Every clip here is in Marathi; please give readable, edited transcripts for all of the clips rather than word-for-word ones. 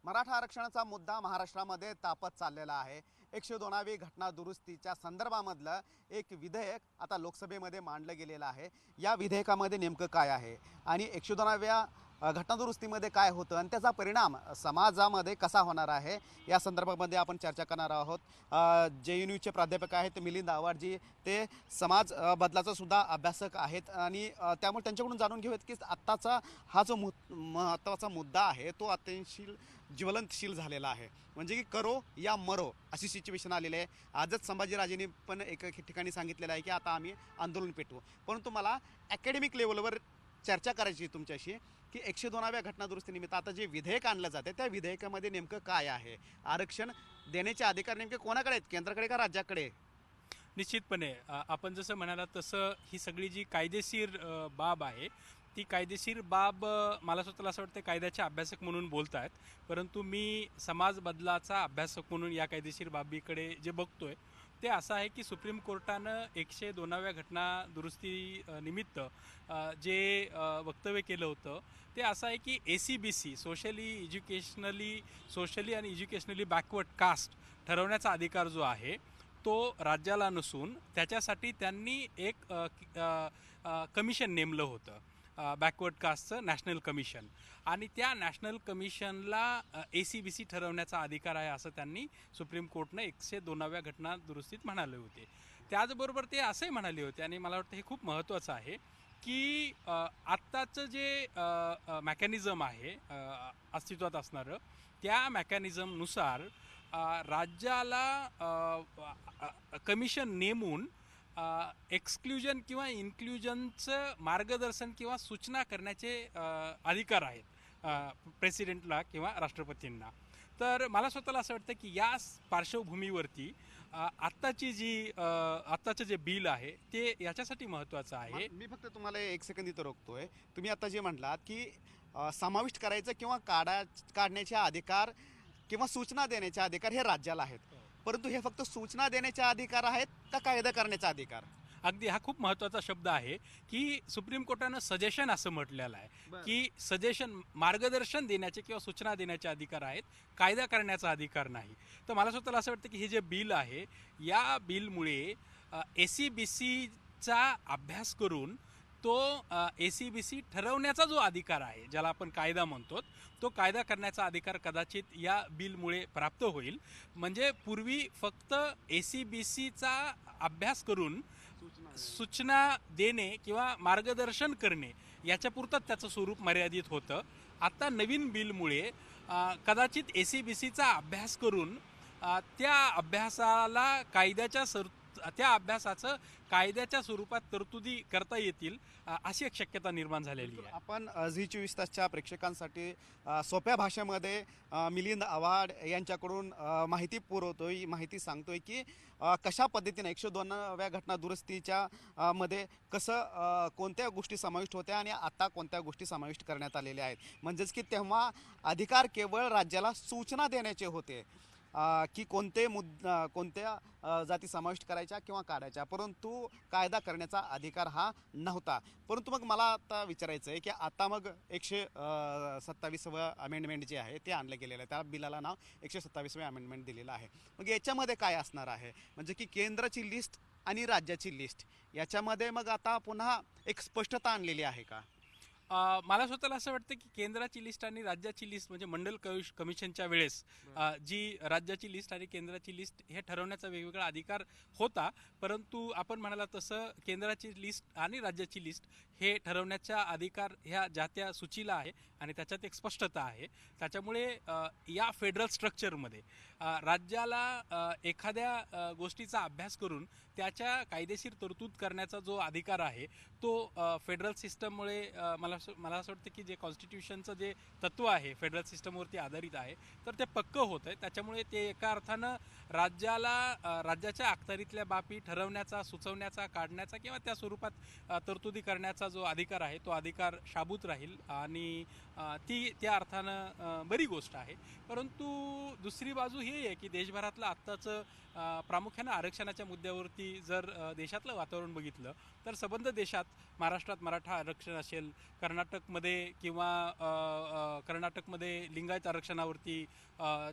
मराठा आरक्षणाचा मुद्दा महाराष्ट्रामध्ये तापत चाललेला आहे. 102वी घटना दुरुस्तीच्या संदर्भामधलं एक विधेयक आता लोकसभेमध्ये मांडलं गेलेलं आहे. या विधेयकामध्ये नेमकं काय आहे आणि 102व्या घटना दुरुस्तीमध्ये काय होतं आणि त्याचा परिणाम समाजामध्ये कसा होणार आहे या संदर्भामध्ये आपण चर्चा करणार आहोत. JNUचे प्राध्यापक आहेत मिलिंद आवाडजी, ते समाज बदलाचा सुद्धा अभ्यासक आहेत आणि त्यामुळे त्यांच्याकडून जाणून घेऊयात की आत्ताचा हा जो महत्त्वाचा मुद्दा आहे तो अत्यंत ज्वलंतशील झालेला आहे. म्हणजे की करो या मरो अशी सिच्युएशन आलेली आहे. आजच संभाजीराजेंनी पण एक ठिकाणी सांगितलेलं आहे की आता आम्ही आंदोलन पेटवू. परंतु मला अकॅडमिक लेवलवर चर्चा करायची तुमच्याशी की 102व्या घटना दुरुस्तीनिमित्त आता जे विधेयक आणलं जाते त्या विधेयकामध्ये नेमकं काय आहे. आरक्षण देण्याचे अधिकार नेमके कोणाकडे आहेत, केंद्राकडे का राज्याकडे? निश्चितपणे आपण जसं म्हणालात तसं ही सगळी जी कायदेशीर बाब आहे ती कायदेशीर बाब मला स्वतःला असं वाटतं कायद्याचे अभ्यासक म्हणून बोलत आहेत, परंतु मी समाज बदलाचा अभ्यासक म्हणून या कायदेशीर बाबीकडे जे बघतोय ते असं आहे की सुप्रीम कोर्टानं 102व्या घटना दुरुस्ती निमित्त जे वक्तव्य केलं होतं ते असं आहे की ACBC सोशली आणि एज्युकेशनली बॅकवर्ड कास्ट ठरवण्याचा अधिकार जो आहे तो राज्याला नसून त्याच्यासाठी त्यांनी एक कमिशन नेमलं होतं, बॅकवर्ड कास्टचं नॅशनल कमिशन, आणि त्या नॅशनल कमिशनला ACBC ठरवण्याचा अधिकार आहे असं त्यांनी सुप्रीम कोर्टनं 102व्या घटना दुरुस्तीत म्हणाले होते. त्याचबरोबर ते असंही म्हणाले होते आणि मला वाटतं हे खूप महत्त्वाचं आहे की आत्ताचं जे मॅकॅनिझम आहे अस्तित्वात असणारं त्या मॅकॅनिझमनुसार राज्याला कमिशन नेमून एक्सक्ल्युजन किंवा इन्क्ल्युजनचं मार्गदर्शन किंवा सूचना करण्याचे अधिकार आहेत प्रेसिडेंटला किंवा राष्ट्रपतींना. तर मला स्वतःला असं वाटतं की या पार्श्वभूमीवरती आत्ताचं जे बिल आहे ते याच्यासाठी महत्त्वाचं आहे. मी फक्त तुम्हाला एक सेकंद इथं रोखतोय. तुम्ही आता जे म्हटलात की समाविष्ट करायचं किंवा काढण्याचे अधिकार किंवा सूचना देण्याचे अधिकार हे राज्याला आहेत, परंतु हे फक्त सूचना देण्याचे अधिकार आहेत का कायदा करण्याचा अधिकार? अगदी हा खूप महत्त्वाचा शब्द आहे की सुप्रीम कोर्टानं सजेशन असं म्हटलेलं आहे की सजेशन मार्गदर्शन देण्याचे किंवा सूचना देण्याचे अधिकार आहेत, कायदा करण्याचा अधिकार नाही. तर मला स्वतःला असं वाटतं की हे जे बिल आहे या बिलमुळे ACBCचा अभ्यास करून तो ACBC ठरवण्याचा जो अधिकार आहे ज्याला आपण कायदा म्हणतो तो कायदा करण्याचा अधिकार कदाचित या बिलमुळे प्राप्त होईल. म्हणजे पूर्वी फक्त ACBCचा अभ्यास करून सूचना देणे किंवा मार्गदर्शन करणे याच्यापुरतंच त्याचं स्वरूप मर्यादित होतं. आता नवीन बिलमुळे कदाचित ACBCचा अभ्यास करून त्या अभ्यासाचं कायद्याच्या स्वरूपात तरतुदी करता येतील अशी एक शक्यता निर्माण झालेली आहे. आपण झी 24 तासच्या प्रेक्षकांसाठी सोप्या भाषेमध्ये मिलिंद आव्हाड यांच्याकडून माहिती पुरवतोय, माहिती सांगतोय की कशा पद्धतीने 102व्या घटना दुरुस्तीच्या मध्ये कसं कोणत्या गोष्टी समाविष्ट होत्या आणि आता कोणत्या गोष्टी समाविष्ट करण्यात आलेल्या आहेत. म्हणजेच की तेव्हा अधिकार केवळ राज्याला सूचना देण्याचे होते की कोणत्या जाती समाविष्ट करायच्या किंवा काढायच्या, परंतु कायदा करण्याचा अधिकार हा नव्हता. परंतु मग मला आता विचारायचं आहे की आता मग 127वं अमेंडमेंट जे आहे ते आणलं गेलेलं आहे. त्या बिलाला नाव 127वें अमेंडमेंट दिलेलं आहे. मग याच्यामध्ये काय असणार आहे, म्हणजे की केंद्राची लिस्ट आणि राज्याची लिस्ट याच्यामध्ये मग आता पुन्हा एक स्पष्टता आणलेली आहे का? मला स्वतःला असं वाटतं की केंद्राची लिस्ट आणि राज्याची लिस्ट म्हणजे मंडल कमिशनच्या वेळेस जी राज्याची लिस्ट आणि केंद्राची लिस्ट हे ठरवण्याचा वेगवेगळा अधिकार होता, परंतु आपण म्हणाला तसं केंद्राची लिस्ट आणि राज्याची लिस्ट हे ठरवण्याचा अधिकार ह्या ज्या त्या सूचीला आहे आणि त्याच्यात एक स्पष्टता आहे. त्याच्यामुळे या फेडरल स्ट्रक्चरमध्ये राज्याला एखाद्या गोष्टीचा अभ्यास करून त्याच्या कायदेशीर तरतूद करण्याचा जो अधिकार आहे तो फेडरल सिस्टममुळे मला असं वाटतं की जे कॉन्स्टिट्यूशनचं जे तत्त्व आहे फेडरल सिस्टमवरती आधारित आहे तर ते पक्कं होतं आहे. त्याच्यामुळे ते एका अर्थानं राज्याच्या अखत्यारीतल्या बाबी ठरवण्याचा, सुचवण्याचा, काढण्याचा किंवा त्या स्वरूपात तरतुदी करण्याचा जो अधिकार आहे तो अधिकार शाबूत राहील आणि त्या अर्थानं बरी गोष्ट आहे. परंतु दुसरी बाजू ही आहे की देशभरातलं आत्ताचं प्रामुख्यानं आरक्षणाच्या मुद्द्यावरती पार्श्वभूमीवरती जर देशातलं वातावरण बघितलं तर संबंध देशात महाराष्ट्रात मराठा आरक्षण असेल, कर्नाटकमध्ये किंवा कर्नाटकमध्ये लिंगायत आरक्षणावरती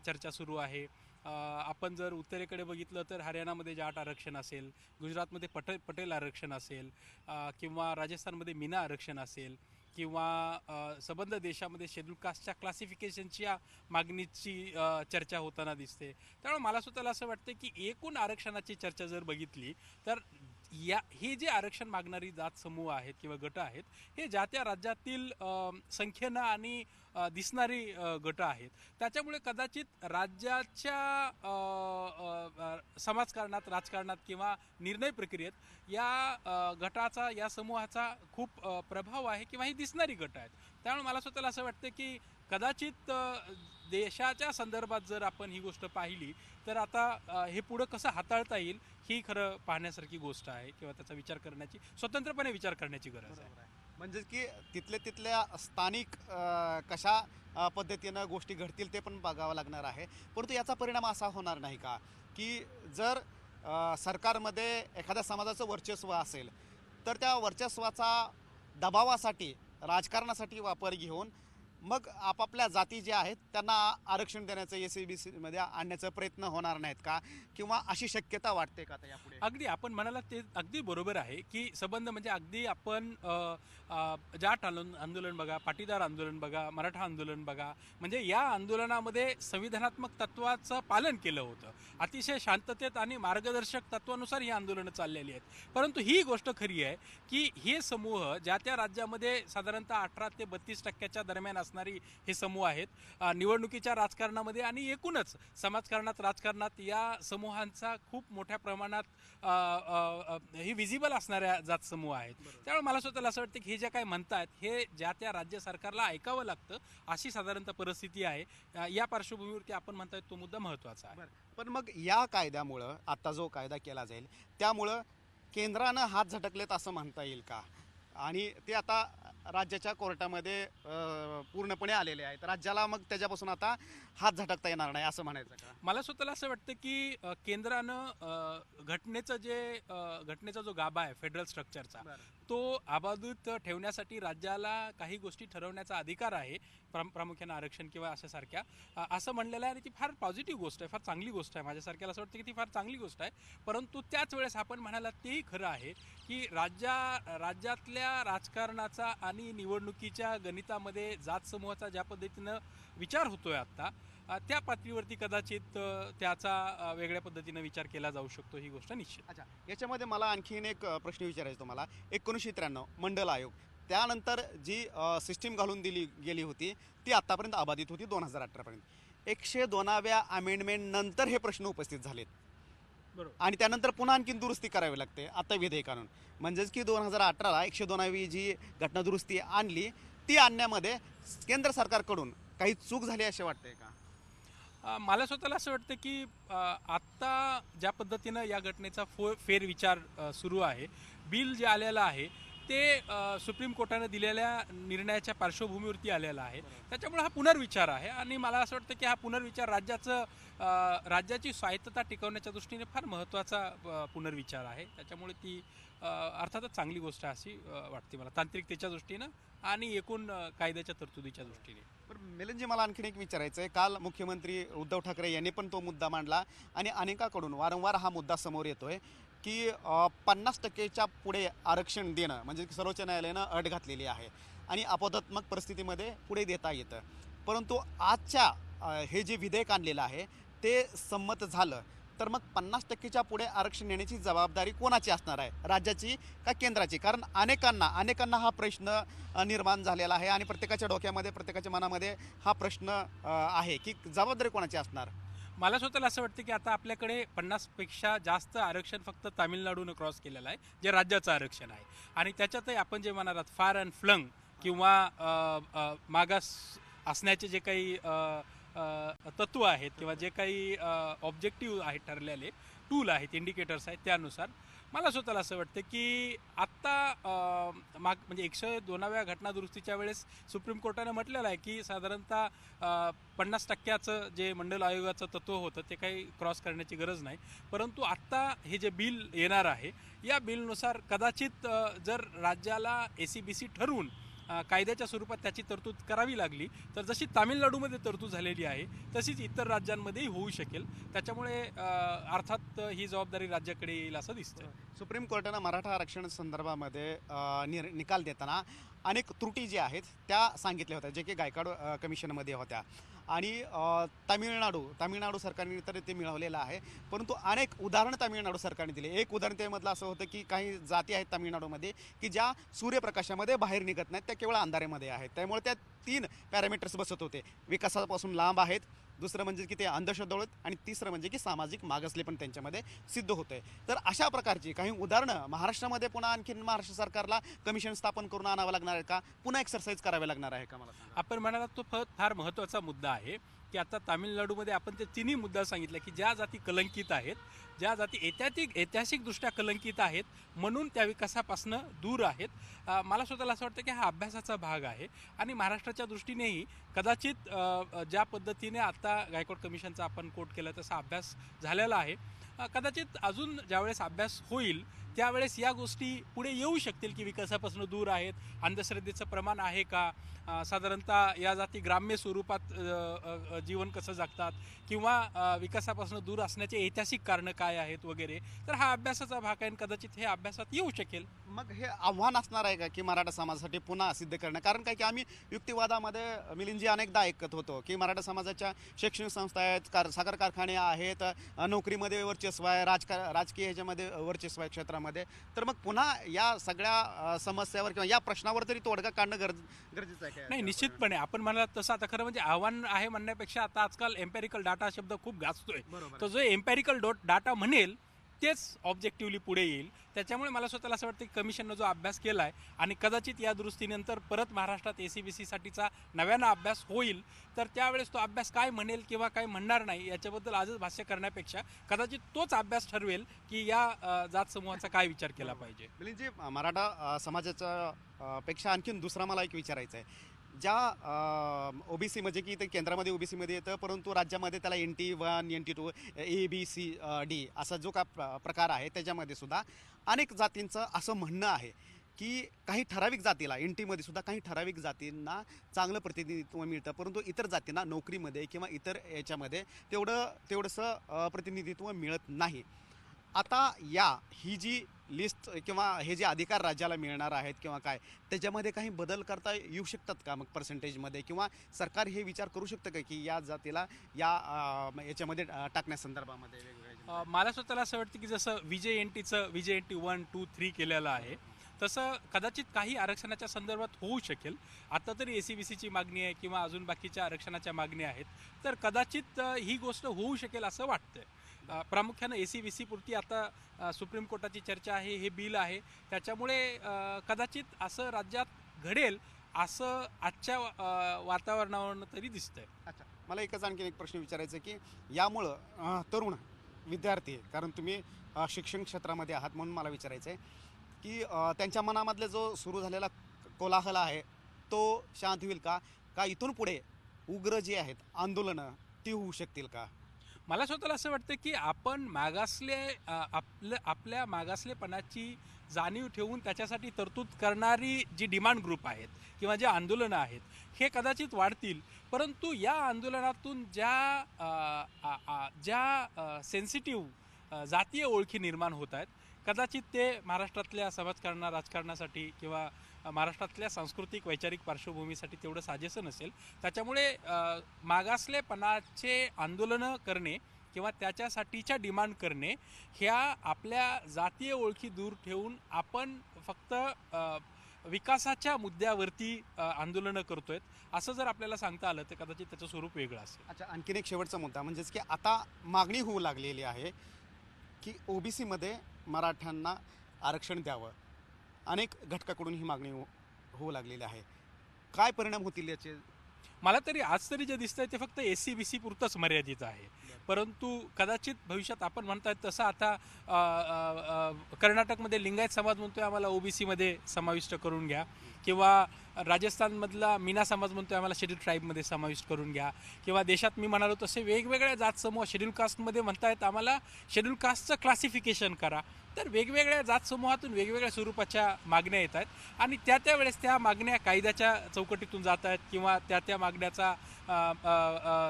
चर्चा सुरू आहे. आपण जर उत्तरेकडे बघितलं तर हरियाणामध्ये जाट आरक्षण असेल, गुजरातमध्ये पटेल आरक्षण असेल, किंवा राजस्थानमध्ये मीना आरक्षण असेल, किंवा संबंध देशामध्ये शेड्यूल कास्टच्या क्लासिफिकेशनच्या मागणीची चर्चा होताना दिसते. त्यामुळे मला स्वतःला असं वाटतं की एकूण आरक्षणाची चर्चा जर बघितली तर हे जे आरक्षण मागणारी जात समूह आहेत किंवा गट आहेत हे ज्या त्या राज्यातील संख्येनं आणि दिसणारी गट आहेत. त्याच्यामुळे कदाचित राज्याच्या समाजकारणात, राजकारणात किंवा निर्णय प्रक्रियेत या गटाचा, या समूहाचा खूप प्रभाव आहे किंवा ही दिसणारी गट आहेत. त्यामुळे मला स्वतःला असं वाटतं की कदाचित देशाच्या संदर्भात जर आपण ही गोष्ट पाहिली तर आता हे पुढं कसं हाताळता येईल ही खरं पाहण्यासारखी गोष्ट आहे किंवा त्याचा विचार करण्याची, स्वतंत्रपणे विचार करण्याची गरज आहे. म्हणजे की तिथल्या स्थानिक कशा पद्धतीनं गोष्टी घडतील ते पण बघावं लागणार आहे. परंतु याचा परिणाम असा होणार नाही का की जर सरकारमध्ये एखाद्या समाजाचं वर्चस्व असेल तर त्या वर्चस्वाचा दबावासाठी, राजकारणासाठी वापर घेऊन मग आपापल्या जाती ज्या आहेत त्यांना आरक्षण देण्याचं SEBCमध्ये आणण्याचा प्रयत्न होणार नाहीत का, किंवा अशी शक्यता वाटते का आता यापुढे? अगदी आपण म्हणाला ते अगदी बरोबर आहे की संबंध म्हणजे अगदी आपण जाट आंदोलन बघा, पाटीदार आंदोलन बघा, मराठा आंदोलन बघा, म्हणजे या आंदोलनामध्ये संविधानात्मक तत्वाचं पालन केलं होतं. अतिशय शांततेत आणि मार्गदर्शक तत्वानुसार ही आंदोलनं चाललेली आहेत. परंतु ही गोष्ट खरी आहे की हे समूह ज्या त्या राज्यामध्ये साधारणतः 18 ते 32% दरम्यान असणारी हे समूह आहेत. निवडणुकीच्या राजकारणामध्ये आणि एकूणच समाजकारणात, राजकारणात या समूहांचा खूप मोठ्या प्रमाणात ही विजिबल असणाऱ्या जात समूह आहेत. त्यामुळे मला स्वतःला असं वाटतं की हे जे काय म्हणतात हे ज्या त्या राज्य सरकारला ऐकावं लागतं, अशी साधारणतः परिस्थिती आहे. या पार्श्वभूमीवरती आपण म्हणताय तो मुद्दा महत्त्वाचा आहे. पण मग या कायद्यामुळं, आता जो कायदा केला जाईल त्यामुळं केंद्रानं हात झटकलेत असं म्हणता येईल का? आणि ते आता राज्याच्या कोर्टामध्ये पूर्णपणे आलेले आहेत. राज्याला मग त्याच्यापासून आता हात झटकता येणार नाही असं म्हणायचं का? मला स्वतःला असं वाटतं की केंद्रानं घटनेचा जो गाभा आहे फेडरल स्ट्रक्चरचा, तो अबाधित ठेवण्यासाठी राज्याला काही गोष्टी ठरवण्याचा अधिकार आहे, प्रामुख्याने आरक्षण किंवा अशासारख्या, असं म्हणलेलं आहे. आणि ती फार पॉझिटिव्ह गोष्ट आहे, फार चांगली गोष्ट आहे. माझ्यासारख्याला असं वाटतं की ती फार चांगली गोष्ट आहे. परंतु त्याच वेळेस आपण म्हणाला तेही खरं आहे की राज्यातल्या राजकारणाचा आणि निवडणुकीच्या गणितामध्ये जात समूहाचा ज्या पद्धतीनं विचार होतोय आत्ता, त्या पातळीवरती कदाचित त्याचा वेगळ्या पद्धतीनं विचार केला जाऊ शकतो, ही गोष्ट निश्चित. अच्छा, याच्यामध्ये मला आणखीन एक प्रश्न विचारायचा तुम्हाला. 1993 मंडल आयोग, त्यानंतर जी सिस्टीम घालून दिली गेली होती ती आत्तापर्यंत अबाधित होती 2018पर्यंत. 102व्या अमेंडमेंट नंतर हे प्रश्न उपस्थित झालेत. बरोबर. आणि त्यानंतर पुन्हा आणखीन दुरुस्ती करावी लागते आता विधेयकानं. म्हणजेच की 2018ला 102वी जी घटना दुरुस्ती आणली ती आणण्यामध्ये केंद्र सरकारकडून काही चूक झाली असे वाटते का? मला स्वतःला असं वाटतं की आत्ता ज्या पद्धतीनं या घटनेचा फेरविचार सुरू आहे, बिल जे आलेलं आहे ते सुप्रीम कोर्टानं दिलेल्या निर्णयाच्या पार्श्वभूमीवरती आलेला आहे. त्याच्यामुळे हा पुनर्विचार आहे आणि मला असं वाटतं की हा पुनर्विचार राज्याची स्वायत्तता टिकवण्याच्या दृष्टीने फार महत्त्वाचा पुनर्विचार आहे. त्याच्यामुळे ती अर्थातच चांगली गोष्ट अशी वाटते मला, तांत्रिकतेच्या दृष्टीनं आणि एकूण कायद्याच्या तरतुदीच्या दृष्टीने. पण मिलिंदजी, मला आणखीन एक विचारायचं आहे. काल मुख्यमंत्री उद्धव ठाकरे यांनी पण तो मुद्दा मांडला आणि अनेकाकडून वारंवार हा मुद्दा समोर येतोय की 50%च्या पुढे आरक्षण देणं म्हणजे सर्वोच्च न्यायालयानं अट घातलेली आहे आणि अपवादात्मक परिस्थितीमध्ये पुढे देता येतं. परंतु आजच्या हे जे विधेयक आणलेलं आहे ते संमत झालं तर मग 50%च्या पुढे आरक्षण देण्याची जबाबदारी कोणाची असणार आहे, राज्याची का केंद्राची? कारण अनेकांना हा प्रश्न निर्माण झालेला आहे आणि प्रत्येकाच्या डोक्यामध्ये, प्रत्येकाच्या मनामध्ये हा प्रश्न आहे की जबाबदारी कोणाची असणार. मला स्वतःला असं वाटतं की आता आपल्याकडे 50पेक्षा जास्त आरक्षण फक्त तामिळनाडूनं क्रॉस केलेलं आहे, जे राज्याचं आरक्षण आहे. आणि त्याच्यातही आपण जे म्हणालात फार अँड फ्लंग किंवा मागास असण्याचे जे काही तत्व आहेत किंवा जे काही ऑब्जेक्टिव्ह आहेत ठरलेले, टूल आहेत, इंडिकेटर्स आहेत, त्यानुसार मला स्वतःला असं वाटतं की आत्ता म्हणजे 102व्या घटनादुरुस्तीच्या वेळेस सुप्रीम कोर्टाने म्हटलेलं आहे की साधारणतः 50% जे मंडल आयोगाचं तत्व होतं ते काही क्रॉस करण्याची गरज नाही. परंतु आत्ता हे जे बिल येणार आहे या बिलनुसार कदाचित जर राज्याला ACBC ठरवून कायद्याच्या स्वरूपात त्याची तरतूद करावी लागली तर जशी तामिळनाडूमध्ये तरतूद झालेली आहे तशीच इतर राज्यांमध्येही होऊ शकेल. त्याच्यामुळे अर्थात ही जबाबदारी राज्याकडे येईल असं दिसतंय. सुप्रीम कोर्टानं मराठा आरक्षण संदर्भामध्ये निकाल देताना अनेक त्रुटी ज्या आहेत त्या सांगितल्या होत्या, जे की गायकवाड कमिशनमध्ये होत्या. आणि तामिळनाडू सरकारने तर ते मिळवलेलं आहे, परंतु अनेक उदाहरणं तामिळनाडू सरकारने दिली. एक उदाहरण त्यामधलं असं होतं की काही जाती आहेत तामिळनाडूमध्ये की ज्या सूर्यप्रकाशामध्ये बाहेर निघत नाहीत, त्या केवळ अंधाऱ्यामध्ये आहेत. त्यामुळे त्या 3 पॅरामीटर्स बसत होते. विकासापासून लांब आहेत, दुसरं म्हणजे की ते अंधश्रद्धाळू आहेत, आणि तिसरं म्हणजे की सामाजिक मागासले पण त्यांच्यामध्ये सिद्ध होते. तर अशा प्रकारची काही उदाहरणं महाराष्ट्रामध्ये पुन्हा आणखीन महाराष्ट्र सरकारला कमिशन स्थापन करून आणावं लागणार आहे का? पुन्हा एक्सरसाइज करावी लागणार आहे का? मला सांगा. आपण म्हणाला तो फार महत्त्वाचा मुद्दा आहे की आता तामिळनाडूमध्ये आपण ते तिन्ही मुद्दा सांगितले की ज्या जाती कलंकित आहेत, ज्या जाती ऐतिहासिकदृष्ट्या कलंकित आहेत म्हणून त्या विकासापासून दूर आहेत. मला स्वतःला असं वाटतं की हा अभ्यासाचा भाग आहे आणि महाराष्ट्राच्या दृष्टीनेही कदाचित ज्या पद्धतीने आता गायकवाड कमिशनचा आपण कोट केला तसा अभ्यास झालेला आहे. कदाचित अजून ज्यावेळेस अभ्यास होईल त्यावेळेस या गोष्टी पुढे येऊ शकतील की विकासापासून दूर आहेत, अंधश्रद्धेचं प्रमाण आहे का, साधारणतः या जाती ग्राम्य स्वरूपात जीवन कसं जगतात किंवा विकासापासून दूर असण्याचे ऐतिहासिक कारणं काय आहेत वगैरे. तर हा अभ्यासाचा भाग आहे आणि कदाचित हे अभ्यासात येऊ शकेल. मग हे आव्हान असणार आहे का की मराठा समाजासाठी पुन्हा सिद्ध करणं? कारण काय की आम्ही युक्तिवादामध्ये मिलिंदजी अनेकदा ऐकत होतो की मराठा समाजाच्या शैक्षणिक संस्था आहेत, साखर कारखाने आहेत, नोकरीमध्ये वर्चस्व आहे, राजकीय ह्याच्यामध्ये वर्चस्व आहे क्षेत्रामध्ये. तर मग पुन्हा या सगळ्या समस्यावर किंवा या प्रश्नावर तरी तोडगा काढणं गरजेचं आहे. नाही, निश्चितपणे आपण म्हणालात तसं आता खरं म्हणजे आव्हान आहे म्हणण्यापेक्षा आता आजकाल एम्पेरिकल डाटा शब्द खूप गाजतोय. तो जो एम्पेरिकल डाटा म्हणेल तेच ऑब्जेक्टिव्हली पुढे येईल. त्याच्यामुळे मला स्वतःला असं वाटतं की कमिशननं जो अभ्यास केला आहे आणि कदाचित या दुरुस्तीनंतर परत महाराष्ट्रात ACBC साठीचा नव्यानं अभ्यास होईल तर त्यावेळेस तो अभ्यास काय म्हणेल किंवा काय म्हणणार नाही याच्याबद्दल आजच भाष्य करण्यापेक्षा कदाचित तोच अभ्यास ठरवेल की या जात समूहाचा काय विचार केला पाहिजे. मिलिंदजी, मराठा समाजाच्या पेक्षा आणखीन दुसरा मला एक विचारायचं आहे. ज्या OBC म्हणजे की ते केंद्रामध्ये OBC मध्ये येतं, परंतु राज्यामध्ये त्याला NT1, NT2, ABCD असा जो का प्रकार आहे त्याच्यामध्ये सुद्धा अनेक जातींचं असं म्हणणं आहे की काही ठराविक जातीला NT मध्ये सुद्धा काही ठराविक जातींना चांगलं प्रतिनिधित्व मिळतं, परंतु इतर जातींना नोकरीमध्ये किंवा इतर याच्यामध्ये तेवढंसं प्रतिनिधित्व मिळत नाही. आता ही जी लिस्ट किंवा हे जे अधिकार राज्याला मिळणार आहेत किंवा काय त्याच्यामध्ये काही बदल करता येऊ शकतात का? मग पर्सेंटेजमध्ये किंवा सरकार हे विचार करू शकतं का की या जातीला याच्यामध्ये टाकण्यासंदर्भामध्ये वेगवेगळ्या? मला स्वतःला असं वाटतं की जसं VJNTचं VJNT 1, 2, 3 केलेलं आहे तसं कदाचित काही आरक्षणाच्या संदर्भात होऊ शकेल. आता तरी ACBCची मागणी आहे किंवा अजून बाकीच्या आरक्षणाच्या मागण्या आहेत तर कदाचित ही गोष्ट होऊ शकेल असं वाटतंय. प्रामुख्यानं ACBC पुरती आता सुप्रीम कोर्टाची चर्चा आहे, हे बिल आहे, त्याच्यामुळे कदाचित असं राज्यात घडेल असं आजच्या वातावरणावरून तरी दिसतंय. अच्छा, मला आणखी एक प्रश्न विचारायचा आहे की यामुळं तरुण विद्यार्थी, कारण तुम्ही शिक्षण क्षेत्रामध्ये आहात म्हणून मला विचारायचं आहे की त्यांच्या मनामधले जो सुरू झालेला कोलाहल आहे तो शांत होईल का? का इथून पुढे उग्र जे आहेत आंदोलनं ती होऊ शकतील का? मला स्वतःला असं वाटतं की आपण आपल्या मागासलेपणाची जाणीव ठेवून त्याच्यासाठी तरतूद करणारी जी डिमांड ग्रुप आहेत किंवा जे आंदोलनं आहेत हे कदाचित वाढतील, परंतु या आंदोलनातून ज्या सेन्सिटिव्ह जातीय ओळखी निर्माण होत आहेत कदाचित ते महाराष्ट्रातल्या राजकारणासाठी किंवा महाराष्ट्रातल्या सांस्कृतिक वैचारिक पार्श्वभूमीसाठी तेवढं साजेसं नसेल. त्याच्यामुळे मागासलेपणाचे आंदोलनं करणे किंवा त्याच्यासाठीच्या डिमांड करणे ह्या आपल्या जातीय ओळखी दूर ठेवून आपण फक्त विकासाच्या मुद्द्यावरती आंदोलनं करतोय असं जर आपल्याला सांगता आलं तर कदाचित त्याचं स्वरूप वेगळं असेल. अच्छा, आणखीन एक शेवटचा मुद्दा म्हणजेच की आता मागणी होऊ लागलेली आहे की OBC मध्ये मराठ्यांना आरक्षण द्यावं. अनेक घटकाकडून ही मागणी होऊ लागलेली आहे. काय परिणाम होतील याचे? मला तरी आज तरी जे दिसतंय ते फक्त SC-BC पुरतंच मर्यादित आहे. परंतु कदाचित भविष्यात आपण म्हणताय तसं आता कर्नाटकमध्ये लिंगायत समाज म्हणतोय आम्हाला OBC मध्ये समाविष्ट करून घ्या, किंवा राजस्थानमधला मीना समाज म्हणतोय आम्हाला शेड्यूल ट्राईबमध्ये समाविष्ट करून घ्या, किंवा देशात मी म्हणालो तसे वेगवेगळ्या जात समूह शेड्यूल कास्टमध्ये म्हणतायत आम्हाला शेड्यूल कास्टचं क्लासिफिकेशन करा. तर वेगवेगळ्या जात समूहातून वेगवेगळ्या स्वरूपाच्या मागण्या येत आहेत आणि त्या वेळेस त्या मागण्या कायद्याच्या चौकटीतून जात आहेत, किंवा त्या मागण्याचा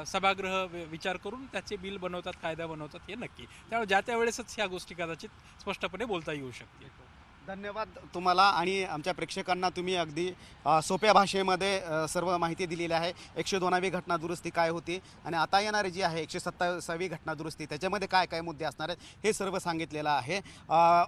सभागृह विचार करून त्याचे बिल बनवतात, कायदा बनवतात, हे नक्की. त्यामुळे त्या वेळेसच ह्या गोष्टी कदाचित स्पष्टपणे बोलता येऊ शकतील. धन्यवाद तुम्हाला आणि आमच्या प्रेक्षकांना तुम्ही अगदी सोप्या भाषेमध्ये सर्व माहिती दिलेली आहे. 102वी घटना दुरुस्ती काय होती आणि आता येणारी जी आहे 127वी घटना दुरुस्ती त्याच्यामध्ये काय काय मुद्दे असणार आहेत हे सर्व सांगितलेलं आहे.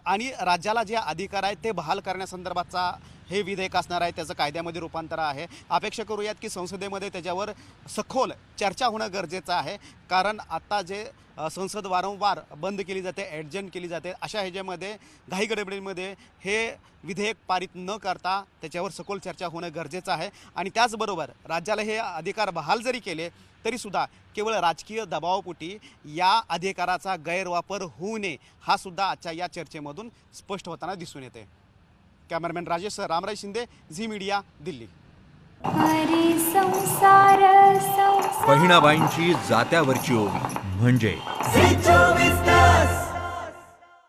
आणि राज्याला जे अधिकार आहेत ते बहाल करण्यासंदर्भातचा हे विधेयक असणार आहे, त्याचं कायद्यामध्ये रूपांतर आहे. अपेक्षा करूयात की संसदेमध्ये त्याच्यावर सखोल चर्चा होणं गरजेचं आहे, कारण आता जे संसद वारंवार बंद केली जाते, ॲडजंट केली जाते, अशा ह्याच्यामध्ये घाईगडबडीमध्ये हे विधेयक पारित न करता त्याच्यावर सखोल चर्चा होणं गरजेचं आहे. आणि त्याचबरोबर राज्याला हे अधिकार बहाल जरी केले तरीसुद्धा केवळ राजकीय दबावापोटी या अधिकाराचा गैरवापर होऊ नये हा सुद्धा आजच्या या चर्चेमधून स्पष्ट होताना दिसून येते. Cameraman Rajesh Ramrai Shinde, Zee media, Delhi. बहिणाबाईंची जात्यावरची ओवी म्हणजे